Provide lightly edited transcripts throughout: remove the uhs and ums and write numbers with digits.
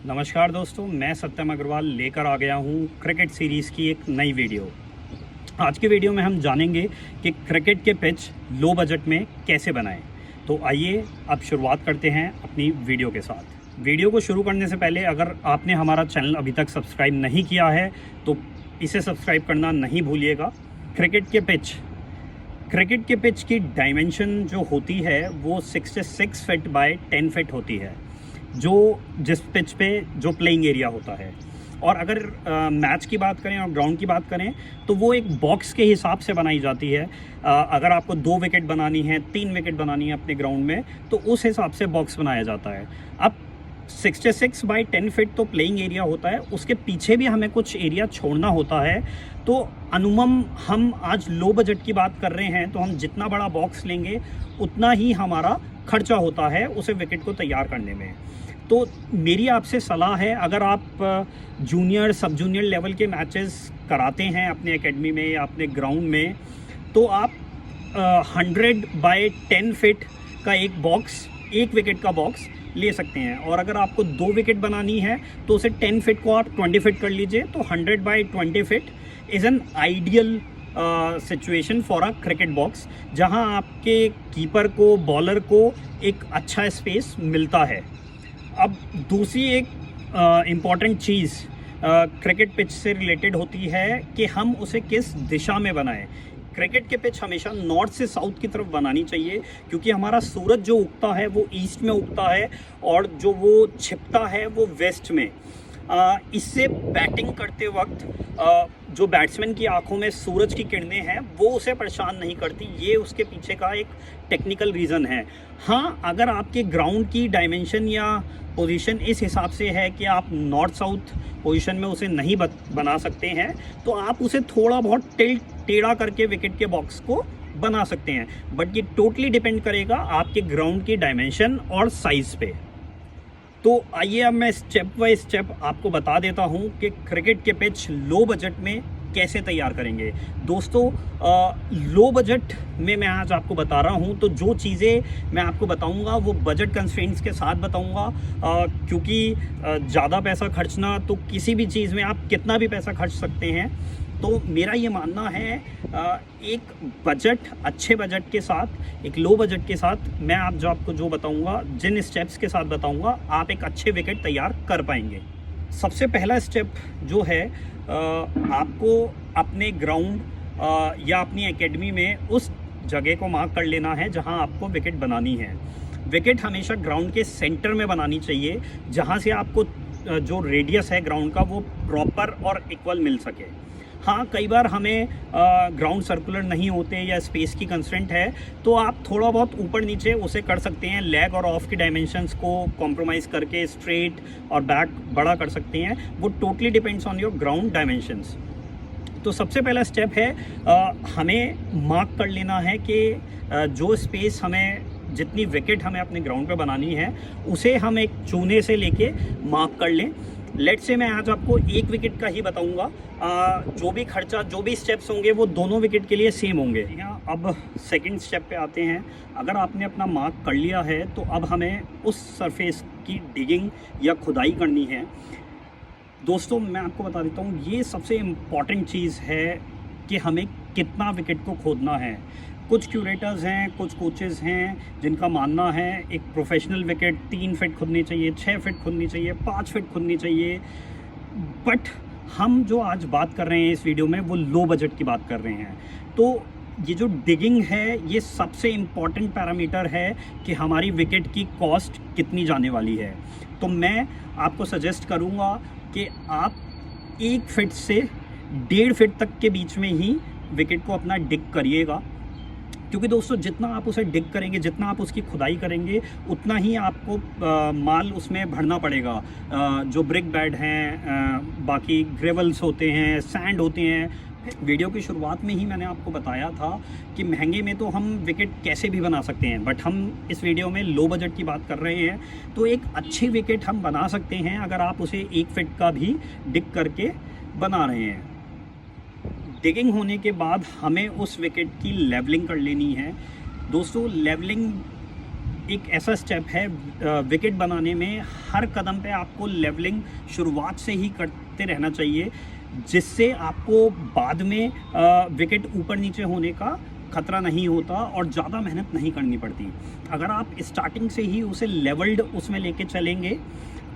नमस्कार दोस्तों, मैं सत्यम अग्रवाल लेकर आ गया हूँ क्रिकेट सीरीज़ की एक नई वीडियो। आज की वीडियो में हम जानेंगे कि क्रिकेट के पिच लो बजट में कैसे बनाएं। तो आइए अब शुरुआत करते हैं अपनी वीडियो के साथ। वीडियो को शुरू करने से पहले अगर आपने हमारा चैनल अभी तक सब्सक्राइब नहीं किया है तो इसे सब्सक्राइब करना नहीं भूलिएगा। क्रिकेट के पिच की डायमेंशन जो होती है वो 66 फीट बाय 10 फीट होती है, जिस पिच पे जो प्लेइंग एरिया होता है। और अगर मैच की बात करें और ग्राउंड की बात करें तो वो एक बॉक्स के हिसाब से बनाई जाती है। अगर आपको 2 विकेट बनानी है, 3 विकेट बनानी है अपने ग्राउंड में, तो उस हिसाब से बॉक्स बनाया जाता है। अब 66 बाई 10 फीट तो प्लेइंग एरिया होता है, उसके पीछे भी हमें कुछ एरिया छोड़ना होता है। तो अनुमम हम आज लो बजट की बात कर रहे हैं, तो हम जितना बड़ा बॉक्स लेंगे उतना ही हमारा खर्चा होता है उसे विकेट को तैयार करने में। तो मेरी आपसे सलाह है, अगर आप जूनियर सब जूनियर लेवल के मैचेस कराते हैं अपने एकेडमी में या अपने ग्राउंड में, तो आप 100 बाय 10 फीट का एक बॉक्स, 1 विकेट का बॉक्स ले सकते हैं। और अगर आपको 2 विकेट बनानी है तो उसे 10 फीट को आप 20 फीट कर लीजिए। तो 100 by 20 feet is an ideal situation for a cricket box, जहां आपके कीपर को, बॉलर को एक अच्छा स्पेस मिलता है। अब दूसरी एक इम्पॉर्टेंट चीज़ क्रिकेट पिच से रिलेटेड होती है कि हम उसे किस दिशा में बनाएं। क्रिकेट के पिच हमेशा नॉर्थ से साउथ की तरफ बनानी चाहिए, क्योंकि हमारा सूरज जो उगता है वो ईस्ट में उगता है और जो वो छिपता है वो वेस्ट में। इससे बैटिंग करते वक्त जो बैट्समैन की आंखों में सूरज की किरणें हैं वो उसे परेशान नहीं करती। ये उसके पीछे का एक टेक्निकल रीज़न है। हाँ, अगर आपके ग्राउंड की डायमेंशन या पोजीशन इस हिसाब से है कि आप नॉर्थ साउथ पोजीशन में उसे नहीं बना सकते हैं, तो आप उसे थोड़ा बहुत टेढ़ा करके विकेट के बॉक्स को बना सकते हैं। बट ये टोटली डिपेंड करेगा आपके ग्राउंड की डायमेंशन और साइज़ पे। तो आइए अब मैं स्टेप बाय स्टेप आपको बता देता हूं कि क्रिकेट के पिच लो बजट में कैसे तैयार करेंगे। दोस्तों, लो बजट में मैं आज आपको बता रहा हूं, तो जो चीज़ें मैं आपको बताऊंगा वो बजट कंस्ट्रेंट्स के साथ बताऊंगा, क्योंकि ज़्यादा पैसा खर्चना, तो किसी भी चीज़ में आप कितना भी पैसा खर्च सकते हैं। तो मेरा ये मानना है एक बजट, अच्छे बजट के साथ, एक लो बजट के साथ मैं आपको जो बताऊंगा, जिन स्टेप्स के साथ बताऊंगा, आप एक अच्छे विकेट तैयार कर पाएंगे। सबसे पहला स्टेप जो है, आपको अपने ग्राउंड या अपनी एकेडमी में उस जगह को मार्क कर लेना है जहां आपको विकेट बनानी है। विकेट हमेशा ग्राउंड के सेंटर में बनानी चाहिए, जहां से आपको जो रेडियस है ग्राउंड का वो प्रॉपर और इक्वल मिल सके। हाँ, कई बार हमें ग्राउंड सर्कुलर नहीं होते या स्पेस की कंस्ट्रेंट है, तो आप थोड़ा बहुत ऊपर नीचे उसे कर सकते हैं। लेग और ऑफ की डायमेंशंस को कॉम्प्रोमाइज़ करके स्ट्रेट और बैक बड़ा कर सकते हैं। वो totally depends on your ground dimensions. तो सबसे पहला स्टेप है, हमें मार्क कर लेना है कि जो स्पेस हमें, जितनी विकेट हमें अपने ग्राउंड पे बनानी है, उसे हम एक चूने से लेके मार्क कर लें। लेट से मैं आज आपको 1 विकेट का ही बताऊंगा। जो भी खर्चा, जो भी स्टेप्स होंगे वो दोनों विकेट के लिए सेम होंगे। यहाँ अब सेकंड स्टेप पे आते हैं। अगर आपने अपना मार्क कर लिया है तो अब हमें उस सरफेस की डिगिंग या खुदाई करनी है। दोस्तों, मैं आपको बता देता हूँ, ये सबसे इम्पॉर्टेंट चीज़ है कि हमें कितना विकेट को खोदना है। कुछ क्यूरेटर्स हैं, कुछ कोचेज़ हैं जिनका मानना है एक प्रोफेशनल विकेट 3 फीट खुदनी चाहिए, 6 फीट खुदनी चाहिए, 5 फीट खुदनी चाहिए। बट हम जो आज बात कर रहे हैं इस वीडियो में, वो लो बजट की बात कर रहे हैं। तो ये जो डिगिंग है, ये सबसे इम्पॉर्टेंट पैरामीटर है कि हमारी विकेट की कॉस्ट कितनी जाने वाली है। तो मैं आपको सजेस्ट करूँगा कि आप 1 फीट से 1.5 फीट तक के बीच में ही विकेट को अपना डिग करिएगा, क्योंकि दोस्तों जितना आप उसे डिग करेंगे, जितना आप उसकी खुदाई करेंगे, उतना ही आपको माल उसमें भरना पड़ेगा। जो ब्रिक बेड हैं, बाकी ग्रेवल्स होते हैं, सैंड होते हैं। वीडियो की शुरुआत में ही मैंने आपको बताया था कि महंगे में तो हम विकेट कैसे भी बना सकते हैं, बट हम इस वीडियो में लो बजट की बात कर रहे हैं। तो एक अच्छी विकेट हम बना सकते हैं अगर आप उसे 1 फीट का भी डिग करके बना रहे हैं। डिगिंग होने के बाद हमें उस विकेट की लेवलिंग कर लेनी है। दोस्तों, लेवलिंग एक ऐसा स्टेप है विकेट बनाने में। हर कदम पे आपको लेवलिंग शुरुआत से ही करते रहना चाहिए, जिससे आपको बाद में विकेट ऊपर नीचे होने का खतरा नहीं होता और ज़्यादा मेहनत नहीं करनी पड़ती। अगर आप स्टार्टिंग से ही उसे लेवल्ड उसमें लेके चलेंगे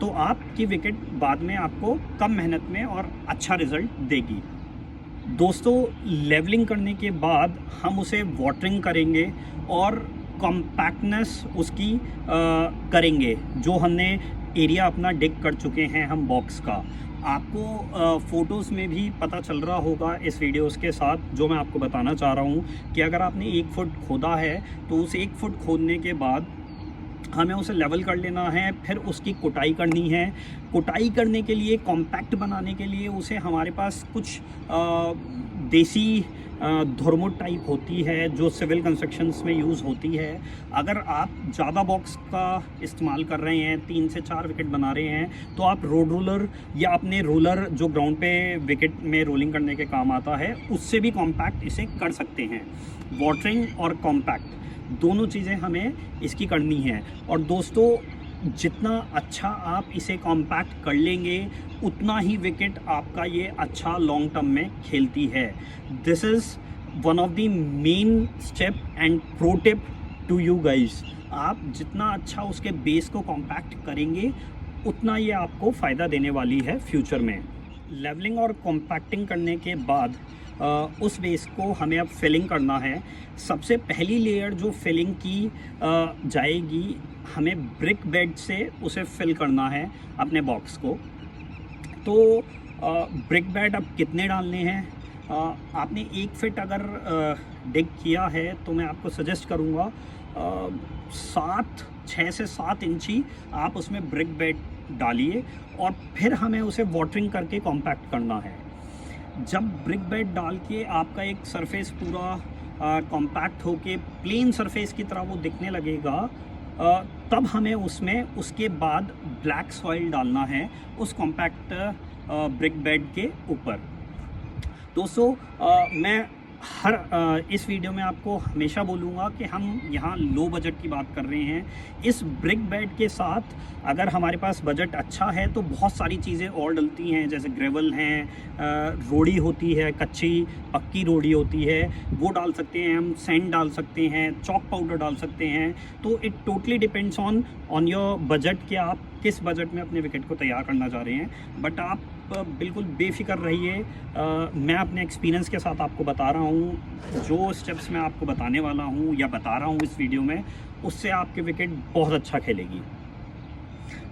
तो आपकी विकेट बाद में आपको कम मेहनत में और अच्छा रिज़ल्ट देगी। दोस्तों, लेवलिंग करने के बाद हम उसे वाटरिंग करेंगे और कॉम्पैक्टनेस उसकी करेंगे। जो हमने एरिया अपना डिग कर चुके हैं हम बॉक्स का, आपको फ़ोटोज़ में भी पता चल रहा होगा इस वीडियोस के साथ जो मैं आपको बताना चाह रहा हूँ कि अगर आपने 1 फुट खोदा है तो उस 1 फुट खोदने के बाद हमें उसे लेवल कर लेना है, फिर उसकी कुटाई करनी है। कुटाई करने के लिए, कॉम्पैक्ट बनाने के लिए उसे हमारे पास कुछ देसी धुरमुट टाइप होती है जो सिविल कंस्ट्रक्शंस में यूज़ होती है। अगर आप ज़्यादा बॉक्स का इस्तेमाल कर रहे हैं, 3 से 4 विकेट बना रहे हैं, तो आप रोड रोलर या अपने रोलर जो ग्राउंड पे विकेट में रोलिंग करने के काम आता है उससे भी कॉम्पैक्ट इसे कर सकते हैं। वाटरिंग और कॉम्पैक्ट दोनों चीज़ें हमें इसकी करनी है। और दोस्तों, जितना अच्छा आप इसे कॉम्पैक्ट कर लेंगे उतना ही विकेट आपका ये अच्छा लॉन्ग टर्म में खेलती है। This is one of the main step and pro tip to you guys. आप जितना अच्छा उसके बेस को कॉम्पैक्ट करेंगे उतना ये आपको फ़ायदा देने वाली है फ्यूचर में। लेवलिंग और कॉम्पैक्टिंग करने के बाद उस बेस को हमें अब फिलिंग करना है। सबसे पहली लेयर जो फिलिंग की जाएगी, हमें ब्रिक बेड से उसे फिल करना है अपने बॉक्स को। तो ब्रिक बेड अब कितने डालने हैं? आपने 1 फीट अगर डिग किया है तो मैं आपको सजेस्ट करूँगा 6 से 7 इंची आप उसमें ब्रिक बेड डालिए और फिर हमें उसे वाटरिंग करके कॉम्पैक्ट करना है। जब ब्रिक बेड डाल के आपका एक सरफेस पूरा कॉम्पैक्ट होके प्लेन सरफेस की तरह वो दिखने लगेगा, तब हमें उसमें उसके बाद ब्लैक सॉइल डालना है उस कॉम्पैक्ट ब्रिक बेड के ऊपर। दोस्तों, मैं इस वीडियो में आपको हमेशा बोलूँगा कि हम यहाँ लो बजट की बात कर रहे हैं। इस ब्रिक बेड के साथ अगर हमारे पास बजट अच्छा है तो बहुत सारी चीज़ें और डलती हैं, जैसे ग्रेवल हैं, रोड़ी होती है, कच्ची पक्की रोड़ी होती है, वो डाल सकते हैं हम, सैंड डाल सकते हैं, चॉक पाउडर डाल सकते हैं। तो it totally depends on your budget कि आप किस बजट में अपने विकेट को तैयार करना चाह रहे हैं। बट आप बिल्कुल बेफिक्र रहिए, मैं अपने एक्सपीरियंस के साथ आपको बता रहा हूँ। जो स्टेप्स मैं आपको बताने वाला हूँ या बता रहा हूँ इस वीडियो में, उससे आपके विकेट बहुत अच्छा खेलेगी।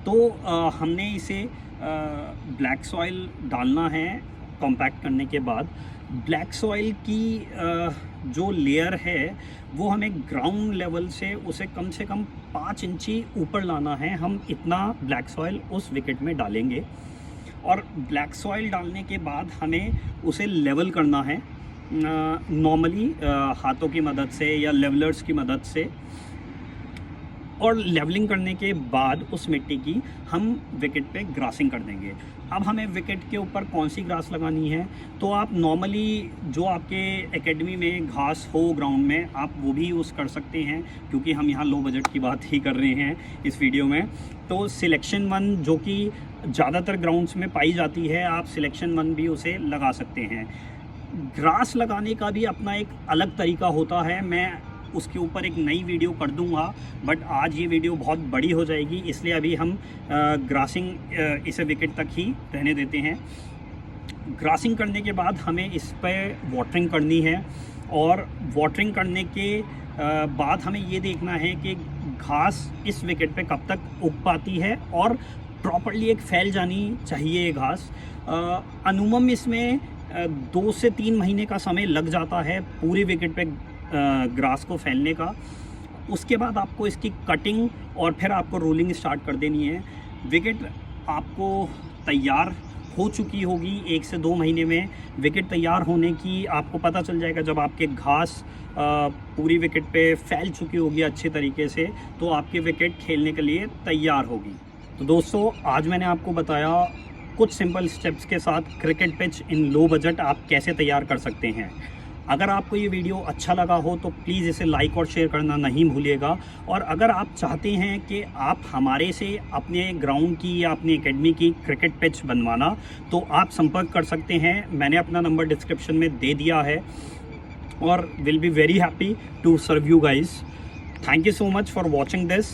तो हमने इसे ब्लैक सॉइल डालना है कॉम्पैक्ट करने के बाद। ब्लैक सॉइल की जो लेयर है वो हमें ग्राउंड लेवल से उसे कम 5 इंची ऊपर लाना है। हम इतना ब्लैक सॉइल उस विकेट में डालेंगे और ब्लैक सॉइल डालने के बाद हमें उसे लेवल करना है नॉर्मली हाथों की मदद से या लेवलर्स की मदद से। और लेवलिंग करने के बाद उस मिट्टी की हम विकेट पे ग्रासिंग कर देंगे। अब हमें विकेट के ऊपर कौन सी ग्रास लगानी है, तो आप नॉर्मली जो आपके एकेडमी में घास हो ग्राउंड में, आप वो भी यूज़ कर सकते हैं, क्योंकि हम यहाँ लो बजट की बात ही कर रहे हैं इस वीडियो में। तो सिलेक्शन 1 जो कि ज़्यादातर ग्राउंड्स में पाई जाती है, आप सिलेक्शन 1 भी उसे लगा सकते हैं। ग्रास लगाने का भी अपना एक अलग तरीका होता है, मैं उसके ऊपर एक नई वीडियो कर दूंगा, बट आज ये वीडियो बहुत बड़ी हो जाएगी, इसलिए अभी हम ग्रासिंग इसे विकेट तक ही रहने देते हैं। ग्रासिंग करने के बाद हमें इस पर वाटरिंग करनी है और वाटरिंग करने के बाद हमें ये देखना है कि घास इस विकेट पे कब तक उग पाती है और प्रॉपर्ली एक फैल जानी चाहिए ये घास। अनुमम इसमें 2 से 3 महीने का समय लग जाता है पूरी विकेट पे ग्रास को फैलने का। उसके बाद आपको इसकी कटिंग और फिर आपको रोलिंग स्टार्ट कर देनी है। विकेट आपको तैयार हो चुकी होगी 1 से 2 महीने में। विकेट तैयार होने की आपको पता चल जाएगा जब आपके घास पूरी विकेट पे फैल चुकी होगी अच्छे तरीके से, तो आपकी विकेट खेलने के लिए तैयार होगी। तो दोस्तों, आज मैंने आपको बताया कुछ सिंपल स्टेप्स के साथ क्रिकेट पिच इन लो बजट आप कैसे तैयार कर सकते हैं। अगर आपको ये वीडियो अच्छा लगा हो तो प्लीज़ इसे लाइक और शेयर करना नहीं भूलिएगा। और अगर आप चाहते हैं कि आप हमारे से अपने ग्राउंड की या अपनी एकेडमी की क्रिकेट पिच बनवाना, तो आप संपर्क कर सकते हैं। मैंने अपना नंबर डिस्क्रिप्शन में दे दिया है और will be very happy to serve you guys. Thank you so much for watching this.